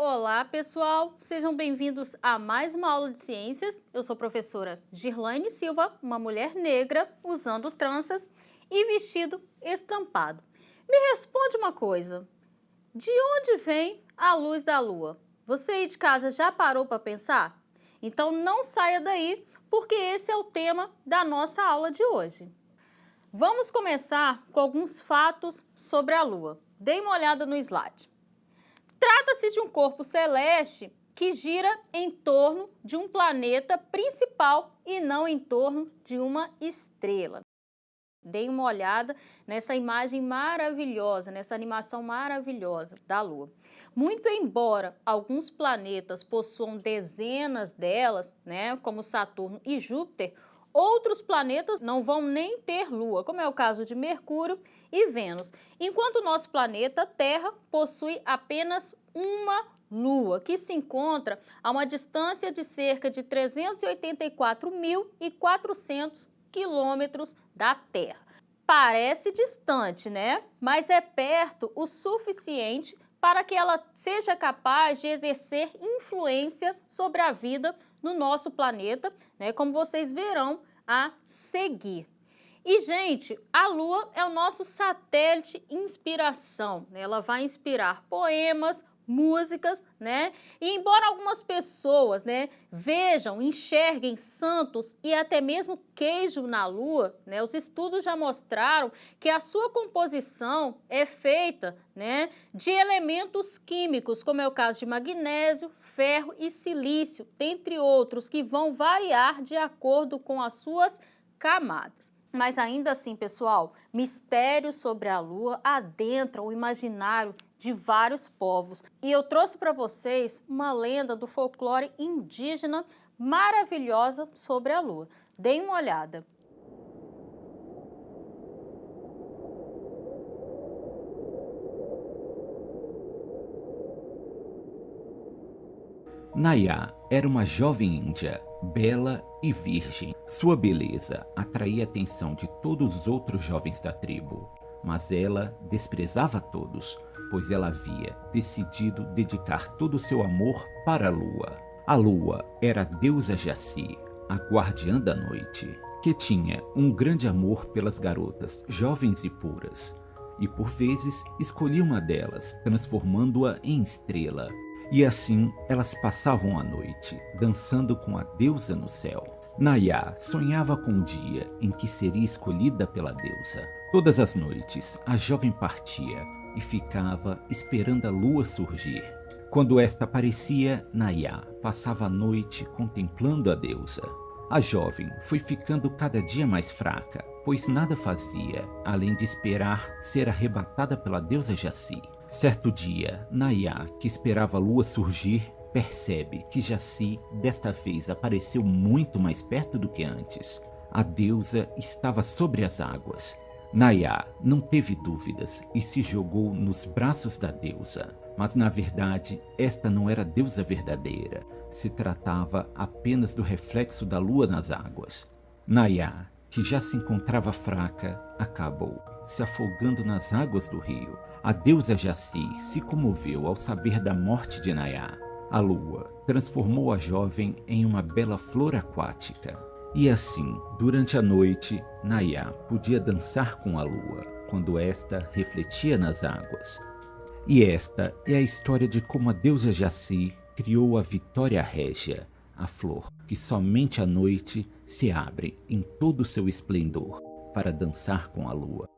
Olá, pessoal! Sejam bem-vindos a mais uma aula de ciências. Eu sou a professora Girlaine Silva, uma mulher negra usando tranças e vestido estampado. Me responde uma coisa, de onde vem a luz da lua? Você aí de casa já parou para pensar? Então não saia daí, porque esse é o tema da nossa aula de hoje. Vamos começar com alguns fatos sobre a lua. Dê uma olhada no slide. Trata-se de um corpo celeste que gira em torno de um planeta principal e não em torno de uma estrela. Dê uma olhada nessa imagem maravilhosa, nessa animação maravilhosa da Lua. Muito embora alguns planetas possuam dezenas delas, como Saturno e Júpiter, outros planetas não vão nem ter Lua, como é o caso de Mercúrio e Vênus, enquanto o nosso planeta Terra possui apenas uma Lua, que se encontra a uma distância de cerca de 384.400 quilômetros da Terra. Parece distante, né? Mas é perto o suficiente para que ela seja capaz de exercer influência sobre a vida no nosso planeta, como vocês verão a seguir. E, gente, a Lua é o nosso satélite inspiração, Ela vai inspirar poemas, músicas, E embora algumas pessoas, vejam, enxerguem santos e até mesmo queijo na Lua, Os estudos já mostraram que a sua composição é feita, de elementos químicos, como é o caso de magnésio, ferro e silício, dentre outros, que vão variar de acordo com as suas camadas. Mas ainda assim, pessoal, mistérios sobre a Lua adentram o imaginário de vários povos. E eu trouxe para vocês uma lenda do folclore indígena maravilhosa sobre a Lua. Deem uma olhada. Nayá era uma jovem índia, bela e virgem. Sua beleza atraía a atenção de todos os outros jovens da tribo, mas ela desprezava todos, pois ela havia decidido dedicar todo o seu amor para a lua. A lua era a deusa Jaci, a guardiã da noite, que tinha um grande amor pelas garotas jovens e puras, e por vezes escolhia uma delas, transformando-a em estrela. E assim elas passavam a noite, dançando com a deusa no céu. Nayá sonhava com o dia em que seria escolhida pela deusa. Todas as noites, a jovem partia e ficava esperando a lua surgir. Quando esta aparecia, Nayá passava a noite contemplando a deusa. A jovem foi ficando cada dia mais fraca, pois nada fazia, além de esperar ser arrebatada pela deusa Jaci. Certo dia, Nayá, que esperava a lua surgir, percebe que Jaci desta vez apareceu muito mais perto do que antes. A deusa estava sobre as águas. Nayá não teve dúvidas e se jogou nos braços da deusa. Mas na verdade, esta não era a deusa verdadeira. Se tratava apenas do reflexo da lua nas águas. Nayá, que já se encontrava fraca, acabou se afogando nas águas do rio. A deusa Jaci se comoveu ao saber da morte de Nayá. A lua transformou a jovem em uma bela flor aquática. E assim, durante a noite, Nayá podia dançar com a lua, quando esta refletia nas águas. E esta é a história de como a deusa Jaci criou a Vitória Régia, a flor que somente à noite se abre em todo o seu esplendor para dançar com a lua.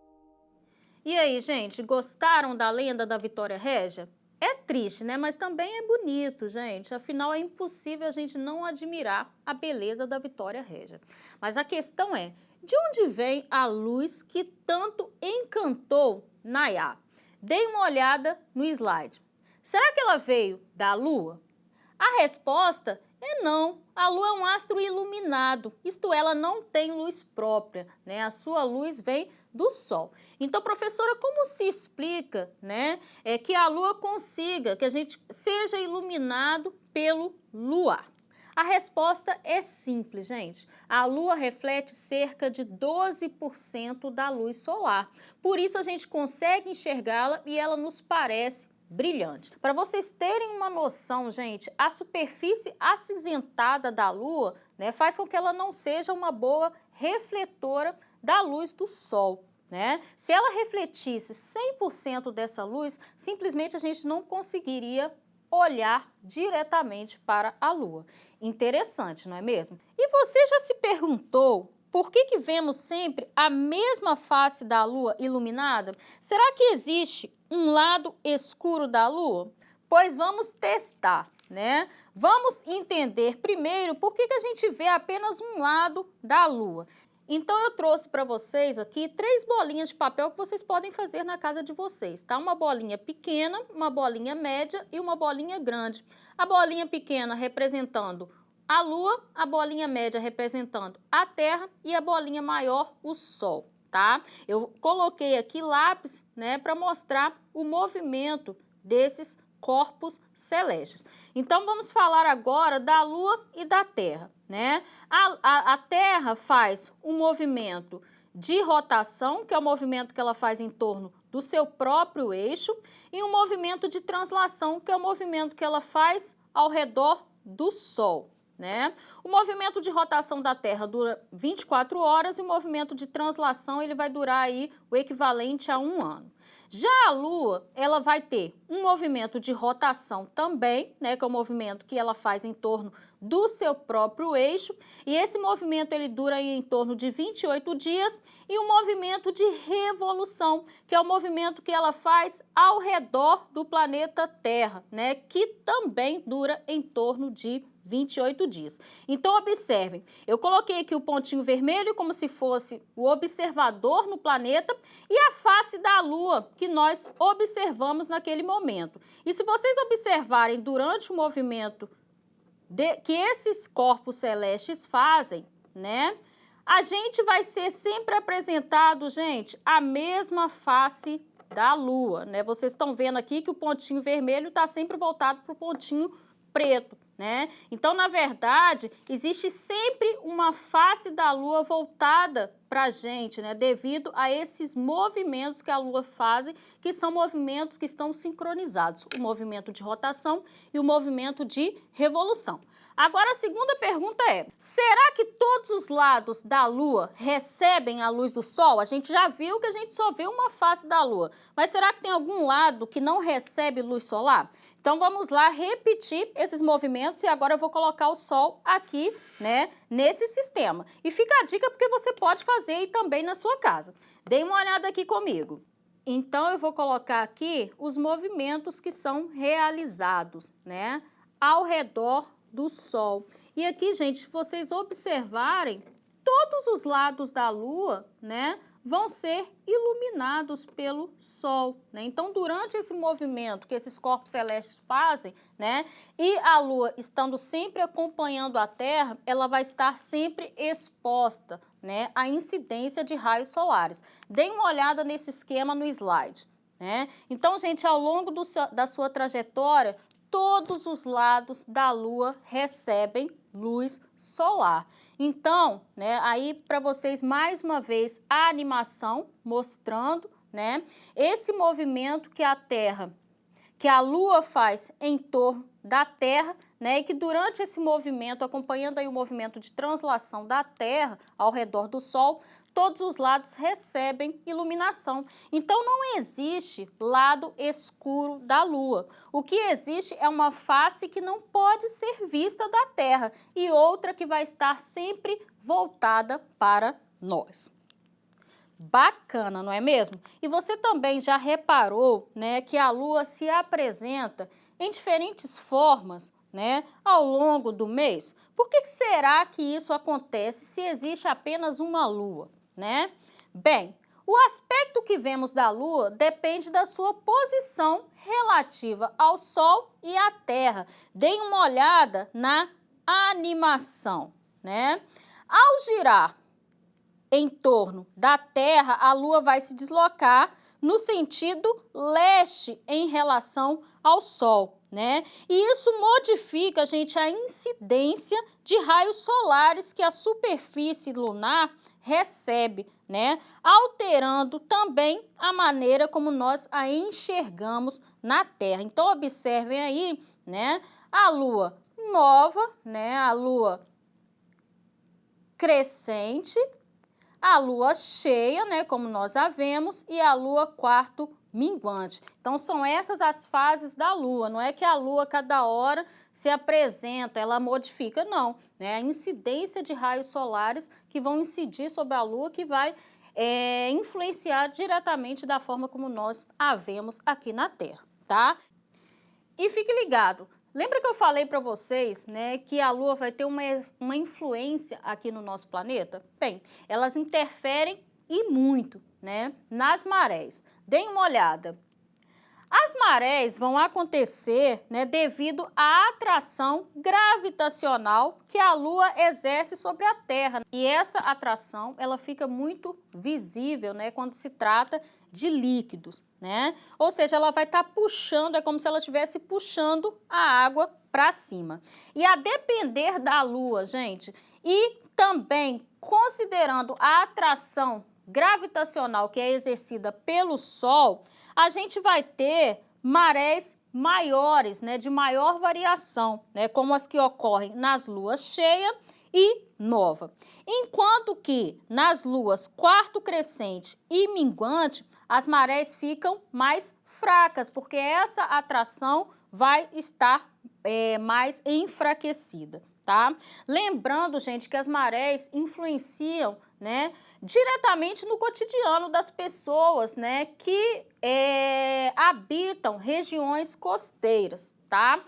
E aí, gente, gostaram da lenda da Vitória Régia? É triste, Mas também é bonito, gente. Afinal, é impossível a gente não admirar a beleza da Vitória Régia. Mas a questão é, de onde vem a luz que tanto encantou Nayá? Dê uma olhada no slide. Será que ela veio da Lua? A resposta é não. A Lua é um astro iluminado, isto é, ela não tem luz própria, A sua luz vem do Sol. Então, professora, como se explica, que a Lua consiga, que a gente seja iluminado pelo luar? A resposta é simples, gente. A Lua reflete cerca de 12% da luz solar. Por isso, a gente consegue enxergá-la e ela nos parece brilhante. Para vocês terem uma noção, gente, a superfície acinzentada da Lua, né, faz com que ela não seja uma boa refletora da luz do Sol. Né? Se ela refletisse 100% dessa luz, simplesmente a gente não conseguiria olhar diretamente para a Lua. Interessante, não é mesmo? E você já se perguntou por que vemos sempre a mesma face da Lua iluminada? Será que existe um lado escuro da Lua? Pois vamos testar, né? Vamos entender primeiro por que a gente vê apenas um lado da Lua. Então, eu trouxe para vocês aqui 3 bolinhas de papel que vocês podem fazer na casa de vocês, tá? Uma bolinha pequena, uma bolinha média e uma bolinha grande. A bolinha pequena representando a Lua, a bolinha média representando a Terra e a bolinha maior, o Sol, tá? Eu coloquei aqui lápis, né, para mostrar o movimento desses corpos celestes. Então, vamos falar agora da Lua e da Terra, né? A Terra faz um movimento de rotação, que é o movimento que ela faz em torno do seu próprio eixo, e um movimento de translação, que é o movimento que ela faz ao redor do Sol, né? O movimento de rotação da Terra dura 24 horas e o movimento de translação ele vai durar aí o equivalente a 1 ano. Já a Lua, ela vai ter um movimento de rotação também, né, que é o movimento que ela faz em torno do seu próprio eixo, e esse movimento ele dura aí em torno de 28 dias, e um movimento de revolução, que é o movimento que ela faz ao redor do planeta Terra, né, que também dura em torno de 28 dias. Então, observem, eu coloquei aqui o pontinho vermelho como se fosse o observador no planeta e a face da Lua que nós observamos naquele momento. E se vocês observarem durante o movimento que esses corpos celestes fazem, né, a gente vai ser sempre apresentado, gente, a mesma face da Lua, né? Vocês estão vendo aqui que o pontinho vermelho está sempre voltado para o pontinho preto, né? Então, na verdade, existe sempre uma face da Lua voltada para a gente, né? Devido a esses movimentos que a Lua faz, que são movimentos que estão sincronizados, o movimento de rotação e o movimento de revolução. Agora, a segunda pergunta é, será que todos os lados da Lua recebem a luz do Sol? A gente já viu que a gente só vê uma face da Lua, mas será que tem algum lado que não recebe luz solar? Então, vamos lá repetir esses movimentos e agora eu vou colocar o Sol aqui, né, nesse sistema. E fica a dica porque você pode fazer aí também na sua casa. Dê uma olhada aqui comigo. Então, eu vou colocar aqui os movimentos que são realizados, né, ao redor do Sol. E aqui, gente, se vocês observarem, todos os lados da Lua, né, vão ser iluminados pelo Sol, né? Então, durante esse movimento que esses corpos celestes fazem, né, e a Lua estando sempre acompanhando a Terra, ela vai estar sempre exposta, né, à incidência de raios solares. Deem uma olhada nesse esquema no slide, né? Então, gente, ao longo da sua trajetória, todos os lados da Lua recebem luz solar. Então, né, aí para vocês mais uma vez a animação mostrando, né, esse movimento que a Lua faz em torno da Terra, né, e que durante esse movimento, acompanhando aí o movimento de translação da Terra ao redor do Sol, todos os lados recebem iluminação. Então, não existe lado escuro da Lua. O que existe é uma face que não pode ser vista da Terra e outra que vai estar sempre voltada para nós. Bacana, não é mesmo? E você também já reparou, né, que a Lua se apresenta em diferentes formas, né, ao longo do mês? Por que será que isso acontece se existe apenas uma Lua, né? Bem, o aspecto que vemos da Lua depende da sua posição relativa ao Sol e à Terra. Deem uma olhada na animação, né? Ao girar em torno da Terra, a Lua vai se deslocar no sentido leste em relação ao Sol, né? E isso modifica, gente, a incidência de raios solares que a superfície lunar recebe, né? Alterando também a maneira como nós a enxergamos na Terra. Então, observem aí, né, a Lua nova, né, a Lua crescente, a Lua cheia, né, como nós a vemos, e a Lua quarto minguante. Então, são essas as fases da Lua. Não é que a Lua, cada hora, se apresenta, ela modifica, não. É a incidência de raios solares que vão incidir sobre a Lua, que vai influenciar diretamente da forma como nós a vemos aqui na Terra, tá? E fique ligado. Lembra que eu falei para vocês, né, que a Lua vai ter uma influência aqui no nosso planeta? Bem, elas interferem e muito, né, nas marés. Deem uma olhada. As marés vão acontecer, né, devido à atração gravitacional que a Lua exerce sobre a Terra. E essa atração, ela fica muito visível, né, quando se trata de líquidos, né? Ou seja, ela vai estar puxando, é como se ela estivesse puxando a água para cima. E a depender da Lua, gente, e também considerando a atração gravitacional que é exercida pelo Sol, a gente vai ter marés maiores, né, de maior variação, né, como as que ocorrem nas luas cheia e nova. Enquanto que nas luas quarto crescente e minguante, as marés ficam mais fracas, porque essa atração vai estar mais enfraquecida, tá? Lembrando, gente, que as marés influenciam, né, diretamente no cotidiano das pessoas, né, que habitam regiões costeiras, tá?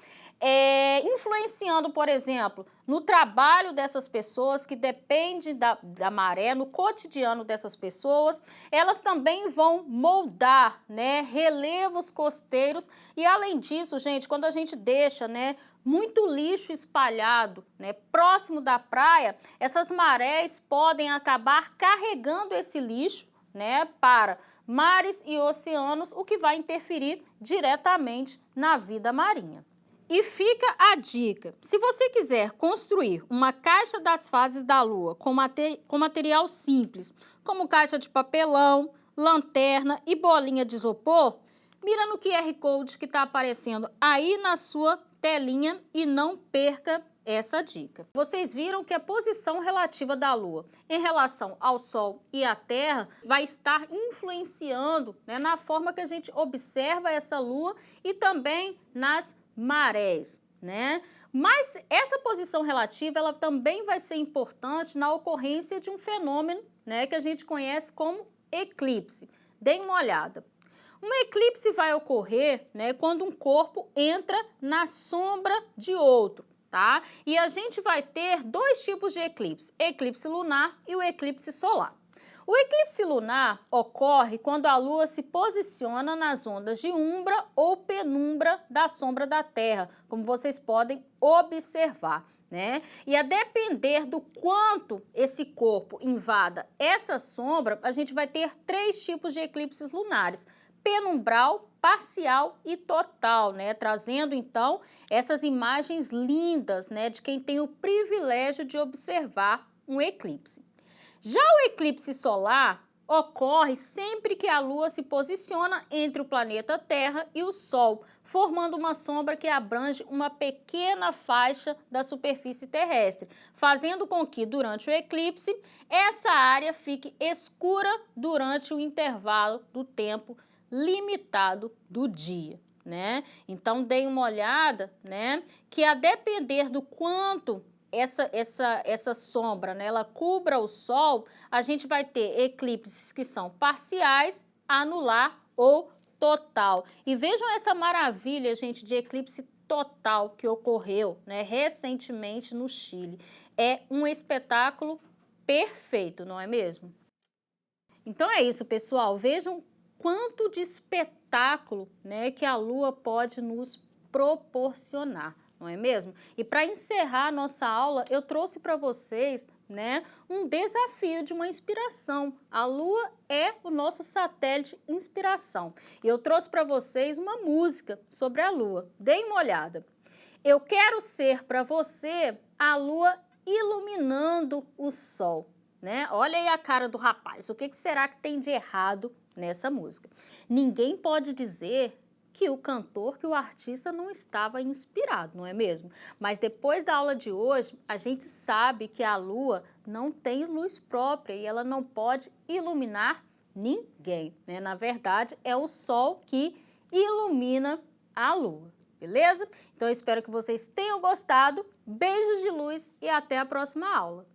Influenciando, por exemplo, no trabalho dessas pessoas que dependem da maré, no cotidiano dessas pessoas, elas também vão moldar, né, relevos costeiros e, além disso, gente, quando a gente deixa, né, muito lixo espalhado, né, próximo da praia, essas marés podem acabar carregando esse lixo, né, para mares e oceanos, o que vai interferir diretamente na vida marinha. E fica a dica, se você quiser construir uma caixa das fases da Lua com material simples, como caixa de papelão, lanterna e bolinha de isopor, mira no QR Code que está aparecendo aí na sua telinha e não perca essa dica. Vocês viram que a posição relativa da Lua em relação ao Sol e à Terra vai estar influenciando, né, na forma que a gente observa essa Lua e também nas marés, né? Mas essa posição relativa, ela também vai ser importante na ocorrência de um fenômeno, né, que a gente conhece como eclipse. Deem uma olhada. Um eclipse vai ocorrer, né, quando um corpo entra na sombra de outro, tá? E a gente vai ter dois tipos de eclipse, eclipse lunar e o eclipse solar. O eclipse lunar ocorre quando a Lua se posiciona nas ondas de umbra ou penumbra da sombra da Terra, como vocês podem observar, né? E a depender do quanto esse corpo invada essa sombra, a gente vai ter três tipos de eclipses lunares: penumbral, parcial e total, né? Trazendo então essas imagens lindas, né, de quem tem o privilégio de observar um eclipse. Já o eclipse solar ocorre sempre que a Lua se posiciona entre o planeta Terra e o Sol, formando uma sombra que abrange uma pequena faixa da superfície terrestre, fazendo com que, durante o eclipse, essa área fique escura durante o intervalo do tempo limitado do dia, né? Então, deem uma olhada, né, que a depender do quanto essa sombra, né, ela cubra o Sol, a gente vai ter eclipses que são parciais, anular ou total. E vejam essa maravilha, gente, de eclipse total que ocorreu, né, recentemente no Chile. É um espetáculo perfeito, não é mesmo? Então é isso, pessoal. Vejam quanto de espetáculo, né, que a Lua pode nos proporcionar, não é mesmo? E para encerrar a nossa aula, eu trouxe para vocês, né, um desafio de uma inspiração. A Lua é o nosso satélite inspiração. E eu trouxe para vocês uma música sobre a Lua. Deem uma olhada. Eu quero ser para você a Lua iluminando o Sol, né? Olha aí a cara do rapaz. O que será que tem de errado nessa música? Ninguém pode dizer que o cantor, que o artista não estava inspirado, não é mesmo? Mas depois da aula de hoje, a gente sabe que a lua não tem luz própria e ela não pode iluminar ninguém, né? Na verdade, é o sol que ilumina a lua, beleza? Então, eu espero que vocês tenham gostado. Beijos de luz e até a próxima aula.